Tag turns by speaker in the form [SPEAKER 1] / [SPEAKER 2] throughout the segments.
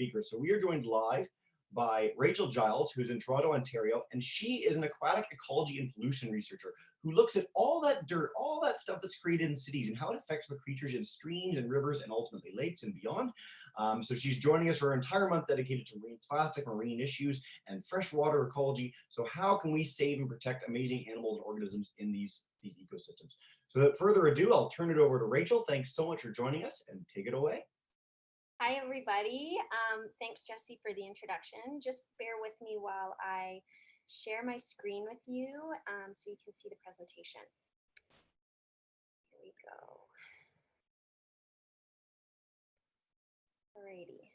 [SPEAKER 1] speakers. So we are joined live by Rachel Giles, who's in Toronto, Ontario, and she is an aquatic ecology and pollution researcher who looks at all that dirt, all that stuff that's created in cities and how it affects the creatures in streams and rivers and ultimately lakes and beyond. So she's joining us for her entire month dedicated to marine plastic, marine issues, and freshwater ecology. So how can we save and protect amazing animals and organisms in these ecosystems? So without further ado, I'll turn it over to Rachel. Thanks so much for joining us, and take it away.
[SPEAKER 2] Hi, everybody. Thanks, Jesse, for the introduction. Just bear with me while I share my screen with you so you can see the presentation. Here we go. Alrighty.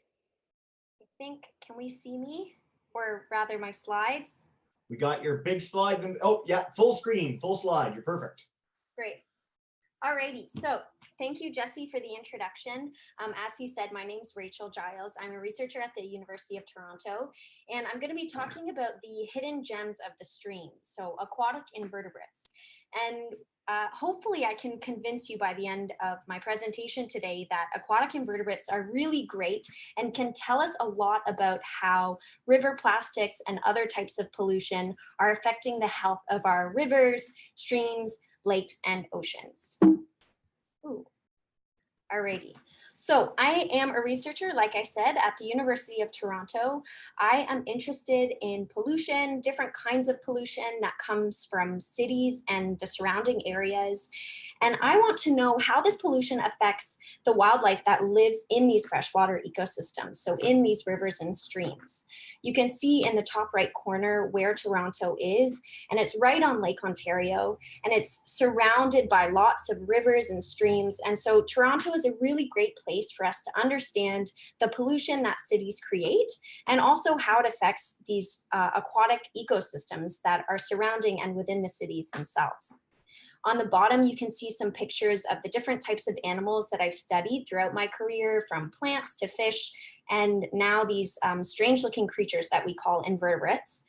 [SPEAKER 2] I think, can we see me? Or rather my slides?
[SPEAKER 1] We got your big slide. Oh, yeah, full screen, full slide. You're perfect.
[SPEAKER 2] Great. Alrighty, so thank you, Jesse, for the introduction. As he said, my name is Rachel Giles. I'm a researcher at the University of Toronto, and I'm going to be talking about the hidden gems of the stream, so aquatic invertebrates. And hopefully I can convince you by the end of my presentation today that aquatic invertebrates are really great and can tell us a lot about how river plastics and other types of pollution are affecting the health of our rivers, streams, lakes, and oceans. Ooh. Alrighty. So I am a researcher, like I said, at the University of Toronto. I am interested in pollution, different kinds of pollution that comes from cities and the surrounding areas. And I want to know how this pollution affects the wildlife that lives in these freshwater ecosystems, so in these rivers and streams. You can see in the top right corner where Toronto is, and it's right on Lake Ontario, and it's surrounded by lots of rivers and streams. And so Toronto is a really great place for us to understand the pollution that cities create, and also how it affects these aquatic ecosystems that are surrounding and within the cities themselves. On the bottom, you can see some pictures of the different types of animals that I've studied throughout my career, from plants to fish, and now these strange looking creatures that we call invertebrates.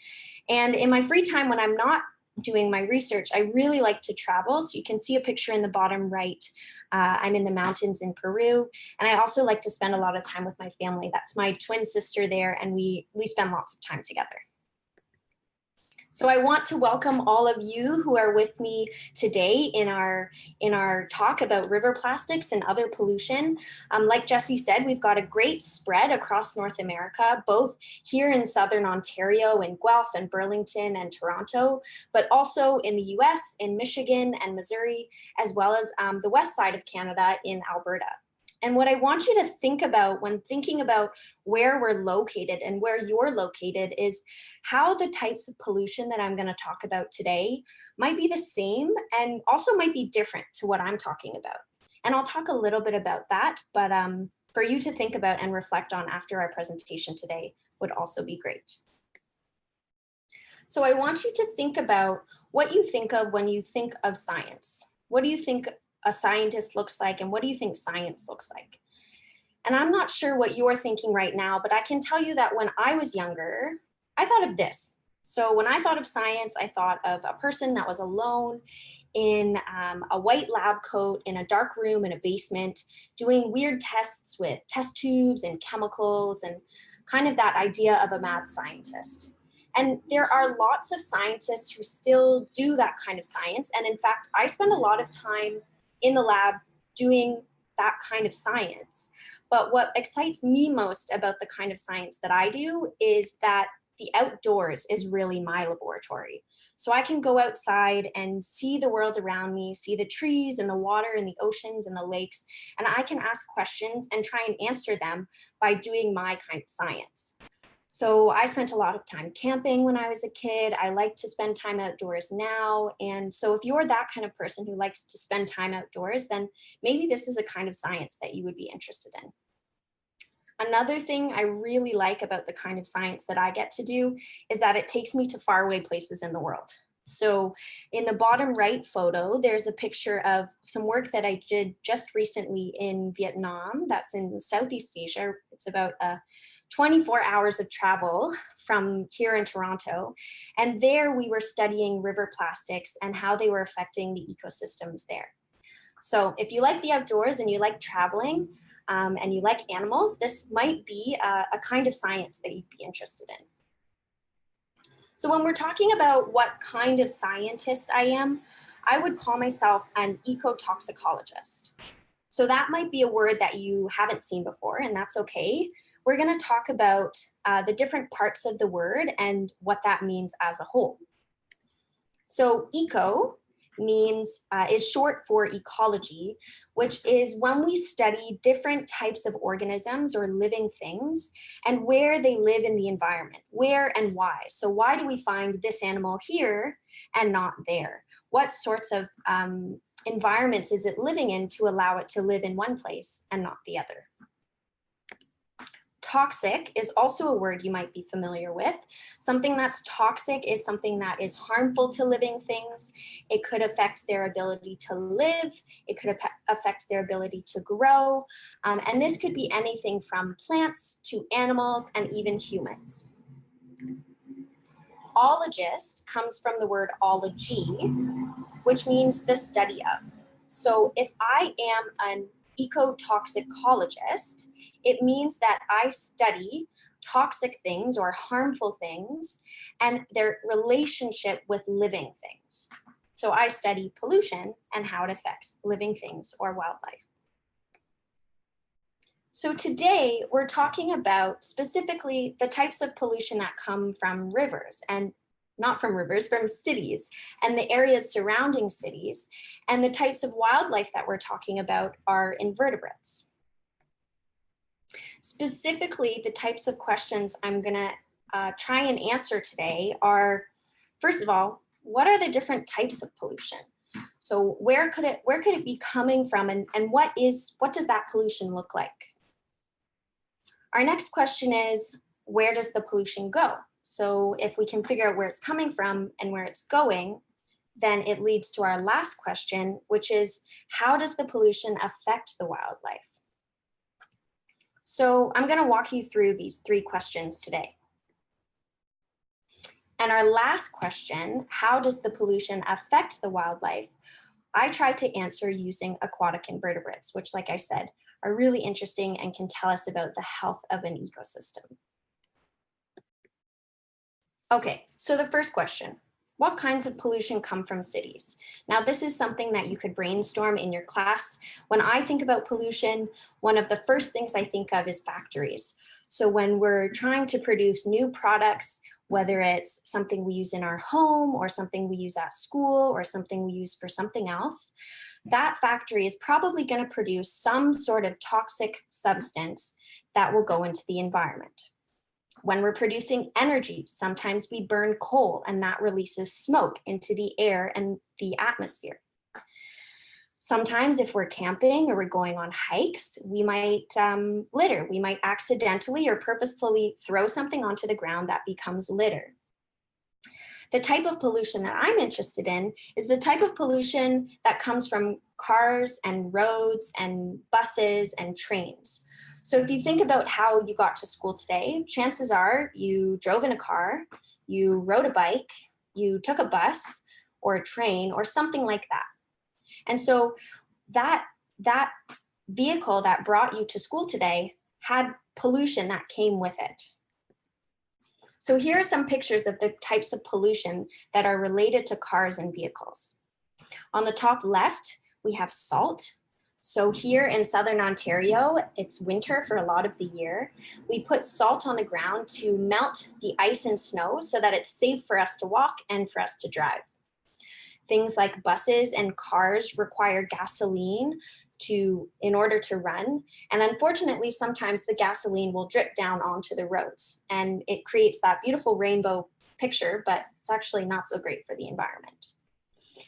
[SPEAKER 2] And in my free time, when I'm not doing my research, I really like to travel. So you can see a picture in the bottom right. I'm in the mountains in Peru. And I also like to spend a lot of time with my family. That's my twin sister there, and we spend lots of time together. So I want to welcome all of you who are with me today in our talk about river plastics and other pollution. Like Jesse said, we've got a great spread across North America, both here in Southern Ontario, in Guelph and Burlington and Toronto, but also in the US, in Michigan and Missouri, as well as the west side of Canada in Alberta. And what I want you to think about when thinking about where we're located and where you're located is how the types of pollution that I'm going to talk about today might be the same and also might be different to what I'm talking about. And I'll talk a little bit about that, but for you to think about and reflect on after our presentation today would also be great. So I want you to think about what you think of when you think of science. What do you think a scientist looks like, and what do you think science looks like? And I'm not sure what you're thinking right now, but I can tell you that when I was younger, I thought of this. So when I thought of science, I thought of a person that was alone in a white lab coat in a dark room in a basement, doing weird tests with test tubes and chemicals, and kind of that idea of a mad scientist. And there are lots of scientists who still do that kind of science. And in fact, I spend a lot of time in the lab doing that kind of science. But what excites me most about the kind of science that I do is that the outdoors is really my laboratory. So I can go outside and see the world around me, see the trees and the water and the oceans and the lakes, and I can ask questions and try and answer them by doing my kind of science. So I spent a lot of time camping when I was a kid. I like to spend time outdoors now. And so if you're that kind of person who likes to spend time outdoors, then maybe this is a kind of science that you would be interested in. Another thing I really like about the kind of science that I get to do is that it takes me to faraway places in the world. So in the bottom right photo, there's a picture of some work that I did just recently in Vietnam. That's in Southeast Asia. It's about 24 hours of travel from here in Toronto. And there we were studying river plastics and how they were affecting the ecosystems there. So if you like the outdoors and you like traveling, and you like animals, this might be a kind of science that you'd be interested in. So when we're talking about what kind of scientist I am, I would call myself an ecotoxicologist. So that might be a word that you haven't seen before, and that's okay. We're going to talk about the different parts of the word and what that means as a whole. So eco means, is short for ecology, which is when we study different types of organisms or living things and where they live in the environment, where and why. So why do we find this animal here and not there? What sorts of environments is it living in to allow it to live in one place and not the other? Toxic is also a word you might be familiar with. Something that's toxic is something that is harmful to living things. It could affect their ability to live. It could affect their ability to grow. And this could be anything from plants to animals and even humans. Ologist comes from the word ology, which means the study of. So if I am an ecotoxicologist, it means that I study toxic things or harmful things and their relationship with living things. So I study pollution and how it affects living things or wildlife. So today we're talking about specifically the types of pollution that come from rivers, and not from rivers, from cities and the areas surrounding cities. And the types of wildlife that we're talking about are invertebrates. Specifically, the types of questions I'm gonna try and answer today are, first of all, what are the different types of pollution? So where could it be coming from, and what does that pollution look like? Our next question is, where does the pollution go? So if we can figure out where it's coming from and where it's going, then it leads to our last question, which is, how does the pollution affect the wildlife? So I'm going to walk you through these three questions today. And our last question, how does the pollution affect the wildlife? I tried to answer using aquatic invertebrates, which, like I said, are really interesting and can tell us about the health of an ecosystem. Okay, so the first question, what kinds of pollution come from cities? Now, this is something that you could brainstorm in your class. When I think about pollution, one of the first things I think of is factories. So when we're trying to produce new products, whether it's something we use in our home or something we use at school or something we use for something else, that factory is probably going to produce some sort of toxic substance that will go into the environment. When we're producing energy, sometimes we burn coal and that releases smoke into the air and the atmosphere. Sometimes if we're camping or we're going on hikes, we might litter. We might accidentally or purposefully throw something onto the ground that becomes litter. The type of pollution that I'm interested in is the type of pollution that comes from cars and roads and buses and trains. So if you think about how you got to school today, chances are you drove in a car, you rode a bike, you took a bus or a train or something like that. And so that vehicle that brought you to school today had pollution that came with it. So here are some pictures of the types of pollution that are related to cars and vehicles. On the top left, we have salt. So here in Southern Ontario, it's winter for a lot of the year. We put salt on the ground to melt the ice and snow so that it's safe for us to walk and for us to drive. Things like buses and cars require gasoline in order to run. And unfortunately, sometimes the gasoline will drip down onto the roads and it creates that beautiful rainbow picture, but it's actually not so great for the environment.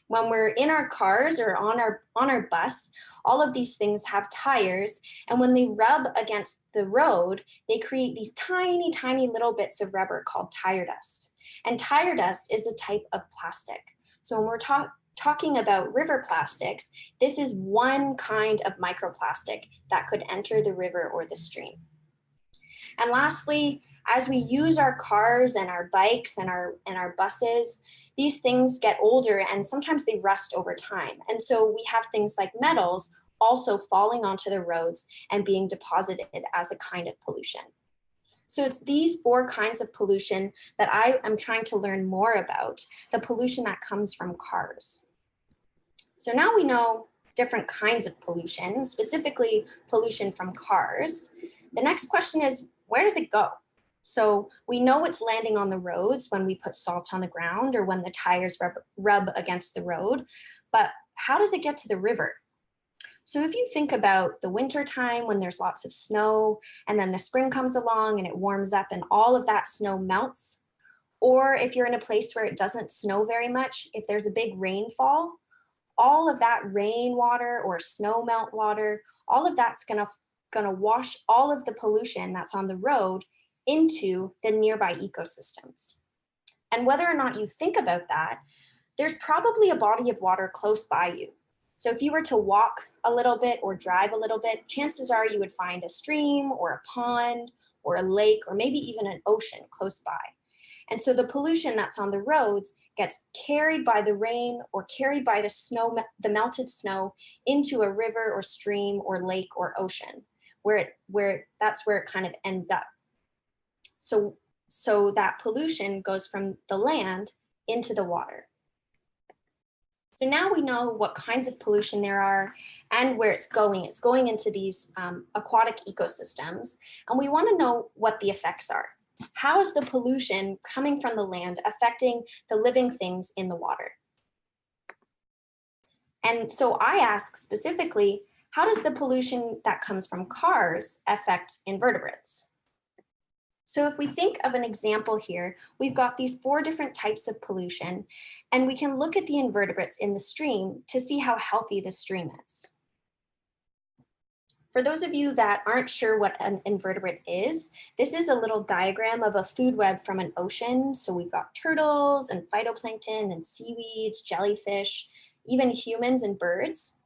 [SPEAKER 2] When we're in our cars or on our bus, all of these things have tires, and when they rub against the road, they create these tiny, tiny little bits of rubber called tire dust. And tire dust is a type of plastic. So when we're talking about river plastics, this is one kind of microplastic that could enter the river or the stream. And lastly, as we use our cars and our bikes and our buses, these things get older and sometimes they rust over time. And so we have things like metals also falling onto the roads and being deposited as a kind of pollution. So it's these 4 kinds of pollution that I am trying to learn more about, the pollution that comes from cars. So now we know different kinds of pollution, specifically pollution from cars. The next question is, where does it go? So we know it's landing on the roads when we put salt on the ground or when the tires rub against the road, but how does it get to the river? So if you think about the winter time when there's lots of snow and then the spring comes along and it warms up and all of that snow melts, or if you're in a place where it doesn't snow very much, if there's a big rainfall, all of that rainwater or snow melt water, all of that's gonna wash all of the pollution that's on the road into the nearby ecosystems. And whether or not you think about that, there's probably a body of water close by you. So if you were to walk a little bit or drive a little bit, chances are you would find a stream or a pond or a lake or maybe even an ocean close by. And so the pollution that's on the roads gets carried by the rain or carried by the snow, the melted snow into a river or stream or lake or ocean, that's where it kind of ends up. So that pollution goes from the land into the water. So now we know what kinds of pollution there are and where it's going. It's going into these aquatic ecosystems, and we want to know what the effects are. How is the pollution coming from the land affecting the living things in the water? And so I ask specifically, how does the pollution that comes from cars affect invertebrates? So if we think of an example here, we've got these 4 different types of pollution, and we can look at the invertebrates in the stream to see how healthy the stream is. For those of you that aren't sure what an invertebrate is, this is a little diagram of a food web from an ocean. So we've got turtles and phytoplankton and seaweeds, jellyfish, even humans and birds.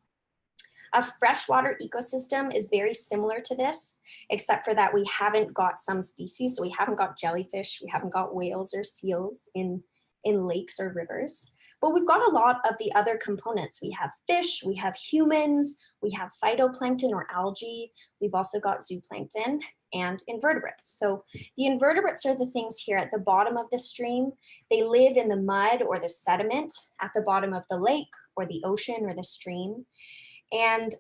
[SPEAKER 2] A freshwater ecosystem is very similar to this, except for that we haven't got some species. So we haven't got jellyfish, we haven't got whales or seals in lakes or rivers. But we've got a lot of the other components. We have fish, we have humans, we have phytoplankton or algae. We've also got zooplankton and invertebrates. So the invertebrates are the things here at the bottom of the stream. They live in the mud or the sediment at the bottom of the lake or the ocean or the stream. And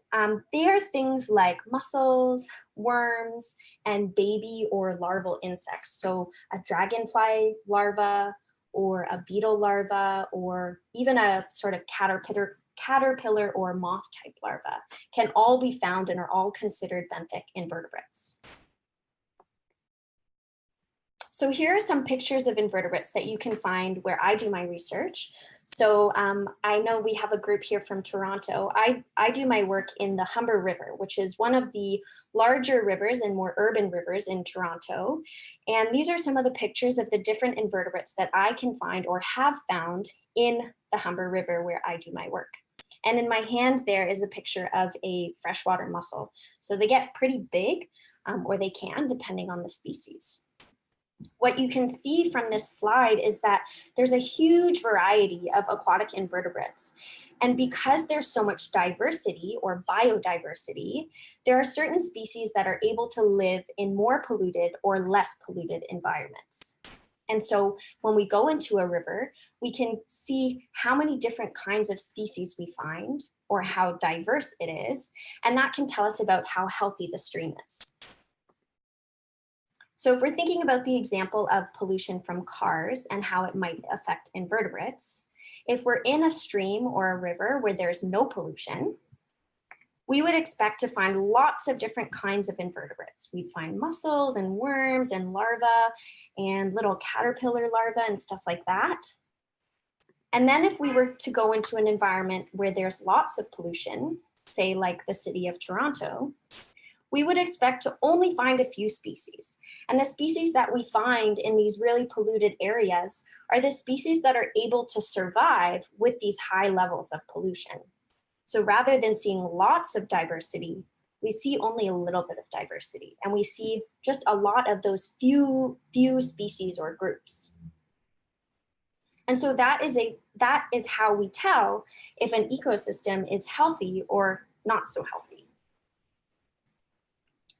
[SPEAKER 2] they are things like mussels, worms, and baby or larval insects. So a dragonfly larva or a beetle larva or even a sort of caterpillar or moth type larva can all be found and are all considered benthic invertebrates. So here are some pictures of invertebrates that you can find where I do my research. So I know we have a group here from Toronto. I do my work in the Humber River, which is one of the larger rivers and more urban rivers in Toronto. And these are some of the pictures of the different invertebrates that I can find or have found in the Humber River where I do my work. And in my hand there is a picture of a freshwater mussel. So they get pretty big, or they can, depending on the species. What you can see from this slide is that there's a huge variety of aquatic invertebrates. And because there's so much diversity or biodiversity, there are certain species that are able to live in more polluted or less polluted environments. And so when we go into a river, we can see how many different kinds of species we find or how diverse it is. And that can tell us about how healthy the stream is. So if we're thinking about the example of pollution from cars and how it might affect invertebrates, if we're in a stream or a river where there's no pollution, we would expect to find lots of different kinds of invertebrates. We'd find mussels and worms and larvae and little caterpillar larvae and stuff like that. And then if we were to go into an environment where there's lots of pollution, say like the city of Toronto, we would expect to only find a few species. And the species that we find in these really polluted areas are the species that are able to survive with these high levels of pollution. So rather than seeing lots of diversity, we see only a little bit of diversity, and we see just a lot of those few species or groups. And so that is how we tell if an ecosystem is healthy or not so healthy.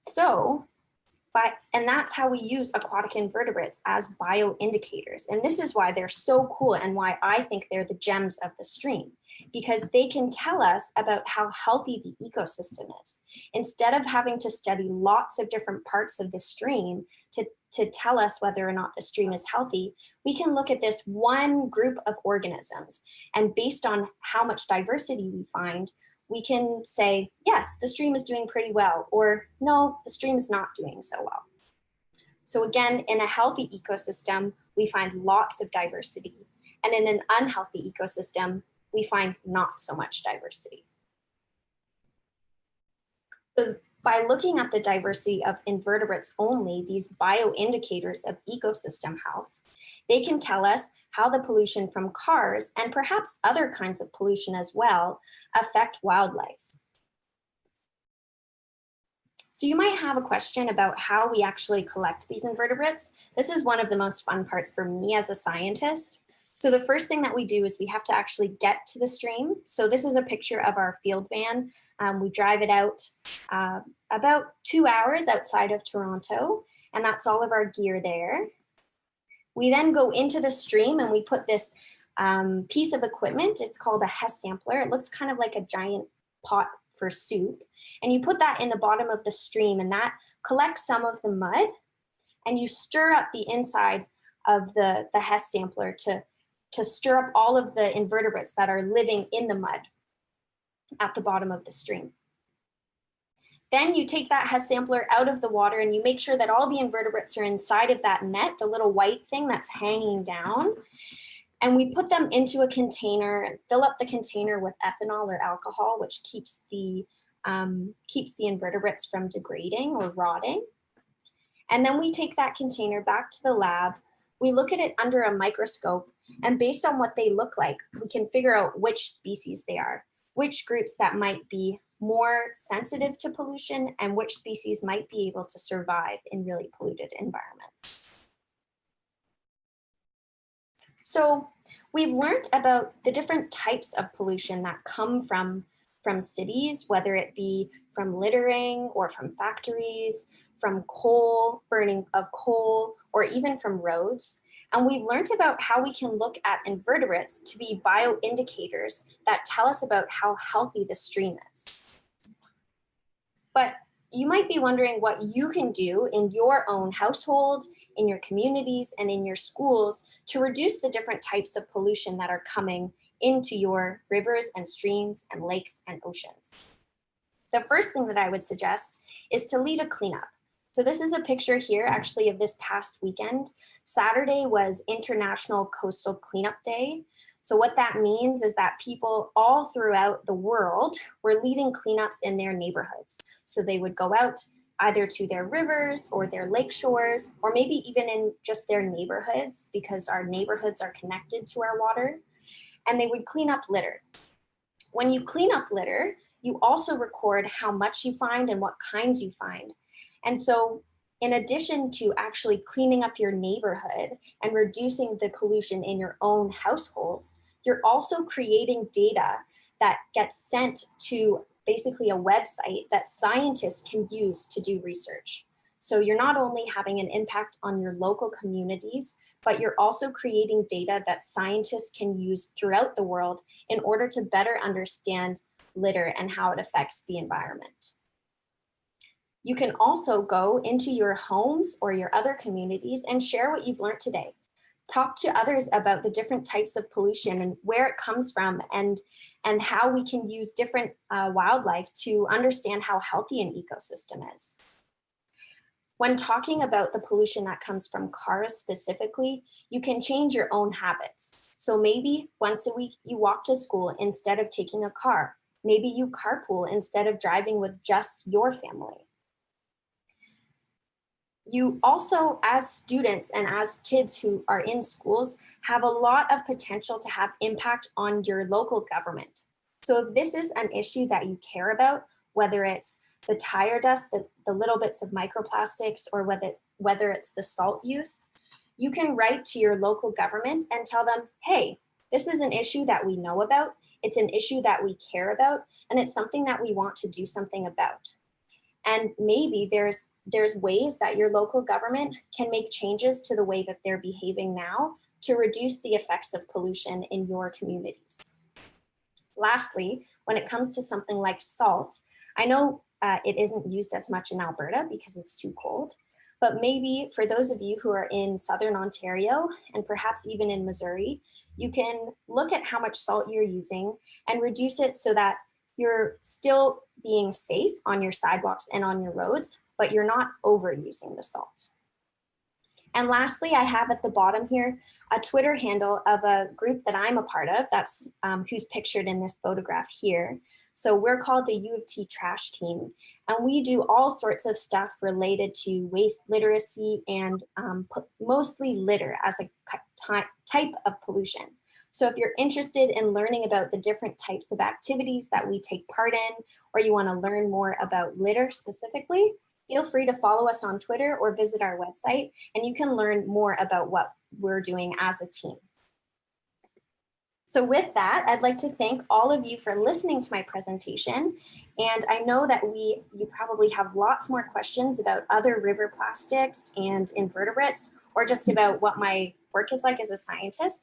[SPEAKER 2] So, and that's how we use aquatic invertebrates as bioindicators. And this is why they're so cool and why I think they're the gems of the stream, because they can tell us about how healthy the ecosystem is. Instead of having to study lots of different parts of the stream to tell us whether or not the stream is healthy, we can look at this one group of organisms. And based on how much diversity we find, we can say, yes, the stream is doing pretty well, or no, the stream is not doing so well. So again, in a healthy ecosystem, we find lots of diversity. And in an unhealthy ecosystem, we find not so much diversity. So by looking at the diversity of invertebrates only, these bioindicators of ecosystem health, they can tell us how the pollution from cars and perhaps other kinds of pollution as well affect wildlife. So you might have a question about how we actually collect these invertebrates. This is one of the most fun parts for me as a scientist. So the first thing that we do is we have to actually get to the stream. So this is a picture of our field van. We drive it out about 2 hours outside of Toronto, and that's all of our gear there. We then go into the stream and we put this piece of equipment. It's called a Hess sampler. It looks kind of like a giant pot for soup. And you put that in the bottom of the stream, and that collects some of the mud, and you stir up the inside of the Hess sampler to stir up all of the invertebrates that are living in the mud at the bottom of the stream. Then you take that Hess sampler out of the water and you make sure that all the invertebrates are inside of that net, the little white thing that's hanging down. And we put them into a container and fill up the container with ethanol or alcohol, which keeps the invertebrates from degrading or rotting. And then we take that container back to the lab. We look at it under a microscope, and based on what they look like, we can figure out which species they are, which groups that might be more sensitive to pollution, and which species might be able to survive in really polluted environments. So we've learned about the different types of pollution that come from cities, whether it be from littering or from factories, from coal, burning of coal, or even from roads. And we've learned about how we can look at invertebrates to be bioindicators that tell us about how healthy the stream is. But you might be wondering what you can do in your own household, in your communities, and in your schools to reduce the different types of pollution that are coming into your rivers and streams and lakes and oceans. The first thing that I would suggest is to lead a cleanup. So this is a picture here actually of this past weekend. Saturday was International Coastal Cleanup Day. So what that means is that people all throughout the world were leading cleanups in their neighborhoods. So they would go out either to their rivers or their lake shores, or maybe even in just their neighborhoods, because our neighborhoods are connected to our water, and they would clean up litter. When you clean up litter, you also record how much you find and what kinds you find. And so in addition to actually cleaning up your neighborhood and reducing the pollution in your own households, you're also creating data that gets sent to basically a website that scientists can use to do research. So you're not only having an impact on your local communities, but you're also creating data that scientists can use throughout the world in order to better understand litter and how it affects the environment. You can also go into your homes or your other communities and share what you've learned today. Talk to others about the different types of pollution and where it comes from, and how we can use different wildlife to understand how healthy an ecosystem is. When talking about the pollution that comes from cars specifically, you can change your own habits. So maybe once a week you walk to school instead of taking a car. Maybe you carpool instead of driving with just your family. You also, as students and as kids who are in schools, have a lot of potential to have impact on your local government. So if this is an issue that you care about, whether it's the tire dust, the little bits of microplastics, or whether it's the salt use, you can write to your local government and tell them, hey, this is an issue that we know about. it's an issue that we care about, and it's something that we want to do something about. And maybe there's ways that your local government can make changes to the way that they're behaving now to reduce the effects of pollution in your communities. Lastly, when it comes to something like salt, I know it isn't used as much in Alberta because it's too cold, but maybe for those of you who are in Southern Ontario and perhaps even in Missouri, you can look at how much salt you're using and reduce it so that you're still being safe on your sidewalks and on your roads, but you're not overusing the salt. And lastly, I have at the bottom here a Twitter handle of a group that I'm a part of, that's who's pictured in this photograph here. So we're called the U of T Trash Team, and we do all sorts of stuff related to waste literacy and mostly litter as a type of pollution. So if you're interested in learning about the different types of activities that we take part in, or you want to learn more about litter specifically, feel free to follow us on Twitter or visit our website, and you can learn more about what we're doing as a team. So with that, I'd like to thank all of you for listening to my presentation. And I know that you probably have lots more questions about other river plastics and invertebrates, or just about what my work is like as a scientist.